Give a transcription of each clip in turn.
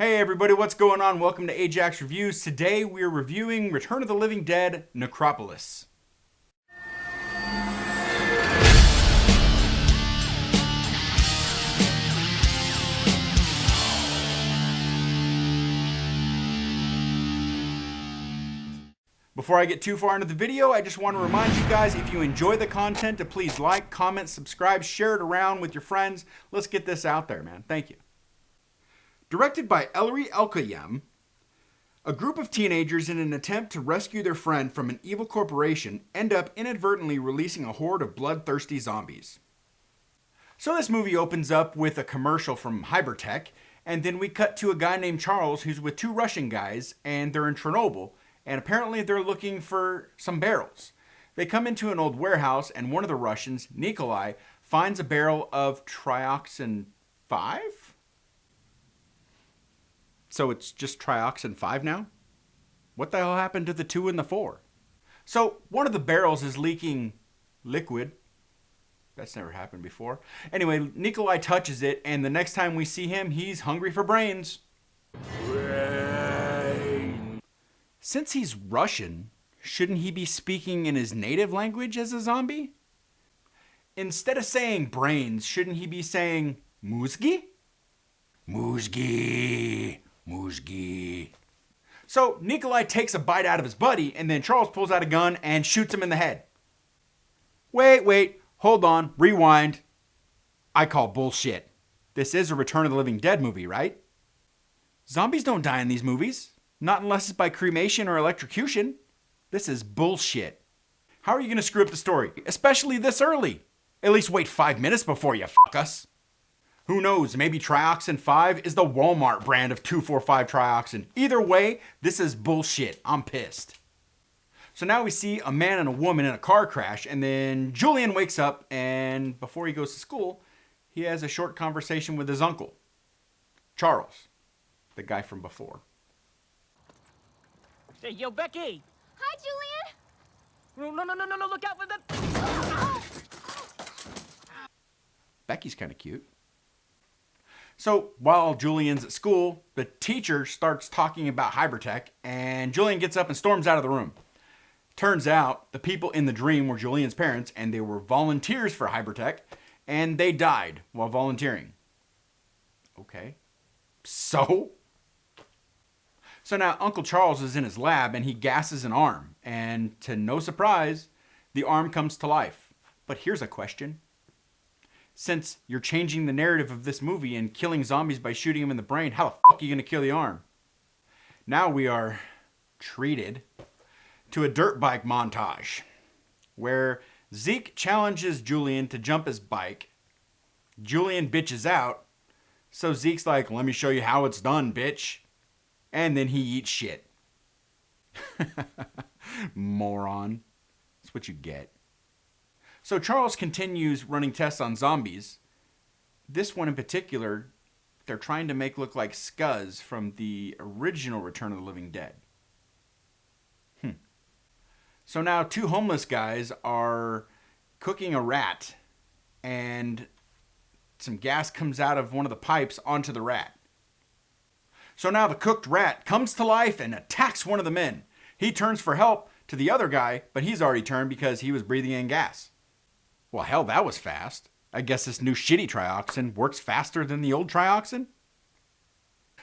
Hey everybody, what's going on? Welcome to Ajax Reviews. Today we're reviewing Return of the Living Dead, Necropolis. Before I get too far into the video, I just want to remind you guys, if you enjoy the content, to please like, comment, subscribe, share it around with your friends. Let's get this out there, man. Thank you. Directed by Ellory Elkayem, a group of teenagers in an attempt to rescue their friend from an evil corporation end up inadvertently releasing a horde of bloodthirsty zombies. So this movie opens up with a commercial from Hypertech, and then we cut to a guy named Charles who's with two Russian guys, and they're in Chernobyl, and apparently they're looking for some barrels. They come into an old warehouse, and one of the Russians, Nikolai, finds a barrel of trioxin 5? So it's just trioxin 5 now? What the hell happened to the 2 and the 4? So one of the barrels is leaking liquid. That's never happened before. Anyway, Nikolai touches it, and the next time we see him, he's hungry for brains. Since he's Russian, shouldn't he be speaking in his native language as a zombie? Instead of saying brains, shouldn't he be saying muzgi? Muzgi. Muzgi. So Nikolai takes a bite out of his buddy, and then Charles pulls out a gun and shoots him in the head. Wait, hold on, rewind. I call bullshit. This is a Return of the Living Dead movie, right? Zombies don't die in these movies. Not unless it's by cremation or electrocution. This is bullshit. How are you going to screw up the story? Especially this early. At least wait 5 minutes before you fuck us. Who knows, maybe trioxin 5 is the Walmart brand of 2,4,5-trioxin. Either way, this is bullshit. I'm pissed. So now we see a man and a woman in a car crash, and then Julian wakes up, and before he goes to school, he has a short conversation with his uncle, Charles, the guy from before. Hey, yo, Becky! Hi, Julian! No, look out for the... Becky's kind of cute. So while Julian's at school, the teacher starts talking about Hypertech, and Julian gets up and storms out of the room. Turns out the people in the dream were Julian's parents, and they were volunteers for Hypertech, and they died while volunteering. Okay. So now Uncle Charles is in his lab, and he gasses an arm, and to no surprise, the arm comes to life. But here's a question. Since you're changing the narrative of this movie and killing zombies by shooting them in the brain, how the fuck are you going to kill the arm? Now we are treated to a dirt bike montage where Zeke challenges Julian to jump his bike. Julian bitches out, so Zeke's like, let me show you how it's done, bitch. And then he eats shit. Moron. That's what you get. So Charles continues running tests on zombies. This one in particular, they're trying to make look like scuzz from the original Return of the Living Dead. So now 2 homeless guys are cooking a rat, and some gas comes out of one of the pipes onto the rat. So now the cooked rat comes to life and attacks one of the men. He turns for help to the other guy, but he's already turned because he was breathing in gas. Well, hell, that was fast. I guess this new shitty trioxin works faster than the old trioxin.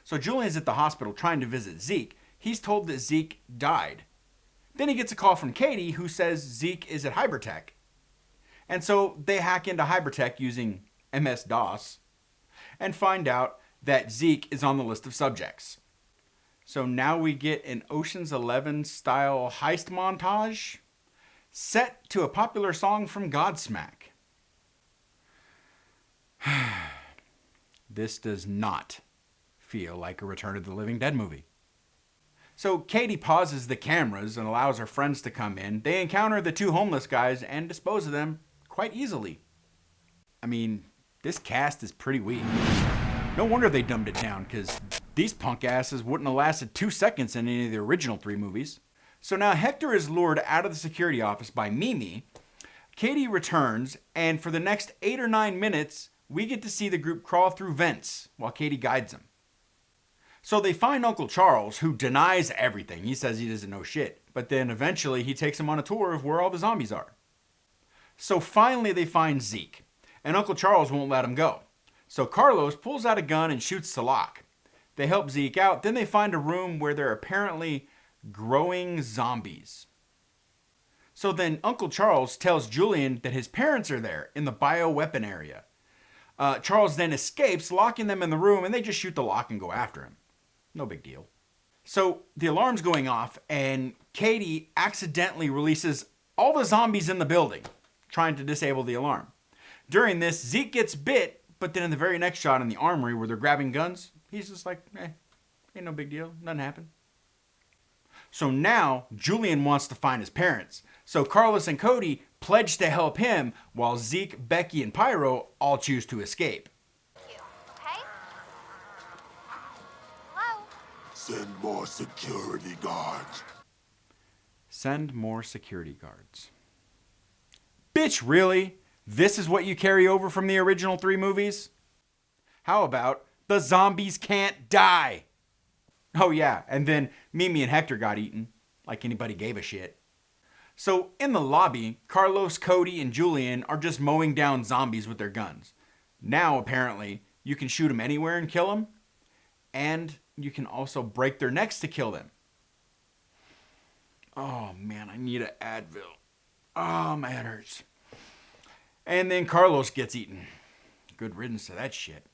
So Julian's at the hospital trying to visit Zeke. He's told that Zeke died. Then he gets a call from Katie who says Zeke is at Hypertech. And so they hack into Hypertech using MS-DOS and find out that Zeke is on the list of subjects. So now we get an Ocean's 11 style heist montage set to a popular song from Godsmack. This does not feel like a Return of the Living Dead movie. So Katie pauses the cameras and allows her friends to come in. They encounter the 2 homeless guys and dispose of them quite easily. I mean, this cast is pretty weak. No wonder they dumbed it down, because these punk asses wouldn't have lasted 2 seconds in any of the original 3 movies. So now Hector is lured out of the security office by Mimi. Katie returns, and for the next 8 or 9 minutes, we get to see the group crawl through vents while Katie guides them. So they find Uncle Charles, who denies everything. He says he doesn't know shit. But then eventually he takes them on a tour of where all the zombies are. So finally they find Zeke, and Uncle Charles won't let him go. So Carlos pulls out a gun and shoots the lock. They help Zeke out, then they find a room where they're apparently growing zombies. So then Uncle Charles tells Julian that his parents are there in the bioweapon area. Charles then escapes, locking them in the room, and they just shoot the lock and go after him. No big deal. So the alarm's going off, and Katie accidentally releases all the zombies in the building, trying to disable the alarm. During this, Zeke gets bit, but then in the very next shot in the armory where they're grabbing guns, he's just like, ain't no big deal, nothing happened. So now Julian wants to find his parents. So Carlos and Cody pledge to help him, while Zeke, Becky, and Pyro all choose to escape. Okay? Hello? Send more security guards. Send more security guards. Bitch, really? This is what you carry over from the original 3 movies? How about the zombies can't die? Oh yeah, and then Mimi and Hector got eaten, like anybody gave a shit. So in the lobby, Carlos, Cody, and Julian are just mowing down zombies with their guns. Now apparently, you can shoot them anywhere and kill them, and you can also break their necks to kill them. Oh man, I need an Advil. Oh, my head hurts. And then Carlos gets eaten. Good riddance to that shit.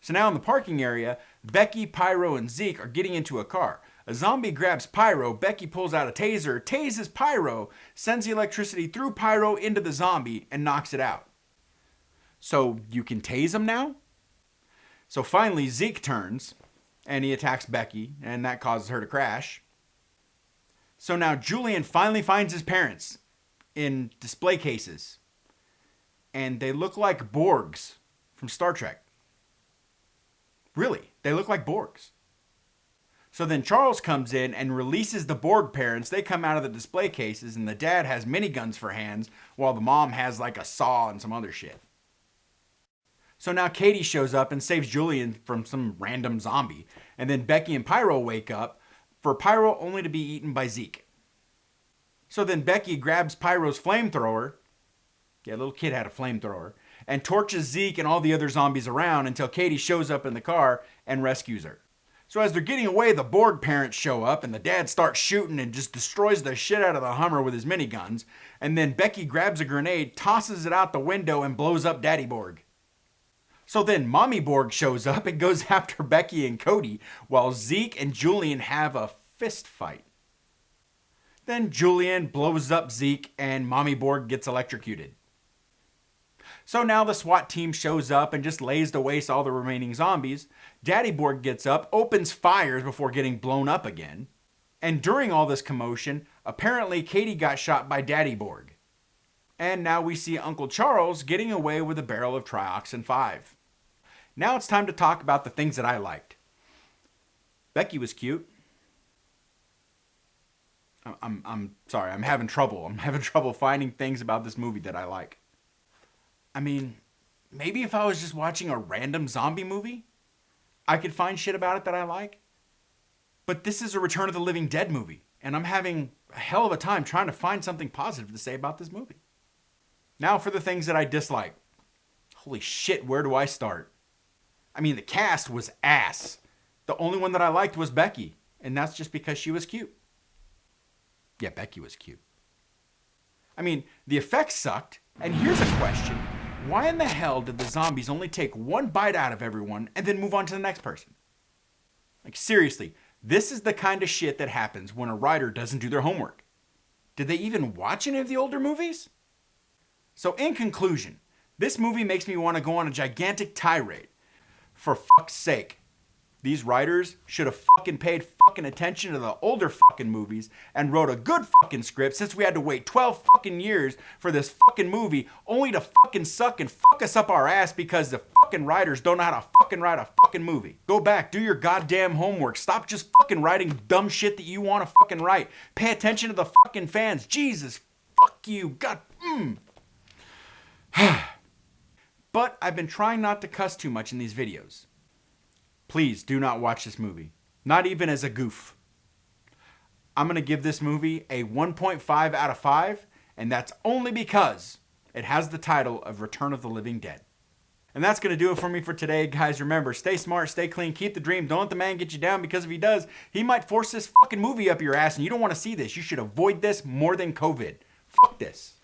So now in the parking area, Becky, Pyro, and Zeke are getting into a car. A zombie grabs Pyro, Becky pulls out a taser, tases Pyro, sends the electricity through Pyro into the zombie, and knocks it out. So you can tase him now? So finally Zeke turns, and he attacks Becky, and that causes her to crash. So now Julian finally finds his parents in display cases. And they look like Borgs from Star Trek. Really, they look like Borgs. So then Charles comes in and releases the Borg parents. They come out of the display cases, and the dad has miniguns for hands, while the mom has like a saw and some other shit. So now Katie shows up and saves Julian from some random zombie. And then Becky and Pyro wake up, for Pyro only to be eaten by Zeke. So then Becky grabs Pyro's flamethrower. Yeah, little kid had a flamethrower. And torches Zeke and all the other zombies around until Katie shows up in the car and rescues her. So as they're getting away, the Borg parents show up and the dad starts shooting and just destroys the shit out of the Hummer with his miniguns. And then Becky grabs a grenade, tosses it out the window, and blows up Daddy Borg. So then Mommy Borg shows up and goes after Becky and Cody, while Zeke and Julian have a fist fight. Then Julian blows up Zeke and Mommy Borg gets electrocuted. So now the SWAT team shows up and just lays to waste all the remaining zombies. Daddy Borg gets up, opens fires before getting blown up again. And during all this commotion, apparently Katie got shot by Daddy Borg. And now we see Uncle Charles getting away with a barrel of Trioxin 5. Now it's time to talk about the things that I liked. Becky was cute. I'm sorry, I'm having trouble. I'm having trouble finding things about this movie that I like. I mean, maybe if I was just watching a random zombie movie, I could find shit about it that I like. But this is a Return of the Living Dead movie, and I'm having a hell of a time trying to find something positive to say about this movie. Now for the things that I dislike. Holy shit, where do I start? I mean, the cast was ass. The only one that I liked was Becky, and that's just because she was cute. Yeah, Becky was cute. I mean, the effects sucked, and here's a question. Why in the hell did the zombies only take one bite out of everyone and then move on to the next person? Like, seriously, this is the kind of shit that happens when a writer doesn't do their homework. Did they even watch any of the older movies? So in conclusion, this movie makes me want to go on a gigantic tirade. For fuck's sake, these writers should have fucking paid fucking attention to the older fucking movies and wrote a good fucking script, since we had to wait 12 fucking years for this fucking movie only to fucking suck and fuck us up our ass because the fucking writers don't know how to fucking write a fucking movie. Go back, do your goddamn homework. Stop just fucking writing dumb shit that you want to fucking write. Pay attention to the fucking fans. Jesus, fuck you. God, But I've been trying not to cuss too much in these videos. please do not watch this movie. Not even as a goof. I'm going to give this movie a 1.5 out of 5, and that's only because it has the title of Return of the Living Dead. And that's going to do it for me for today, guys. Remember, stay smart, stay clean, keep the dream. Don't let the man get you down, because if he does, he might force this fucking movie up your ass, and you don't want to see this. You should avoid this more than COVID. Fuck this.